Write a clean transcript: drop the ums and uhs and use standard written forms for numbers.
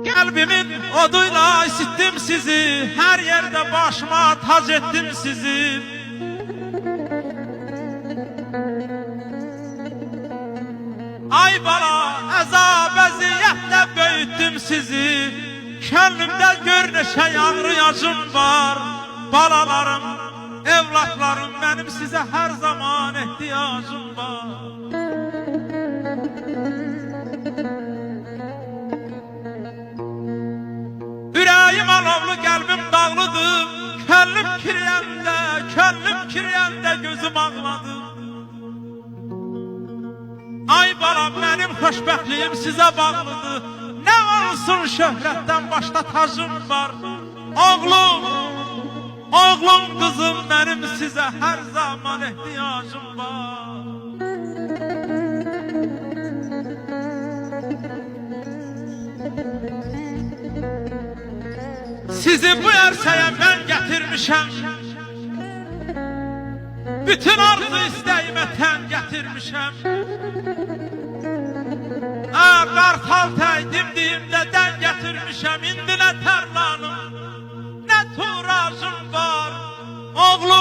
Kalbimin oduyla isittim sizi, her yerde başıma tac ettim sizi. Ay bala, əzab əziyyətlə böyüttüm sizi. Könlümdə gör neçə yanrıyacım var. Balalarım, evlatlarım, benim size her zaman ihtiyacım var. Ürəyim alovlu, qəlbim dağlıdır. Könlüm kiriyəndə gözüm ağladı. Ay balam, benim xoşbəxtliyim sizə bağlıdır. Ne olsun şöhrətdən başda tacım var. Oğlum kızım, benim size her zaman ihtiyacım var. Sizi bu ərsəyə mən gətirmişəm. Bütün arzu istəyimə tən gətirmişəm. Qartal təydim deyimdə dən gətirmişəm. İndi nə tərlanım, nə turacım var. Oğlum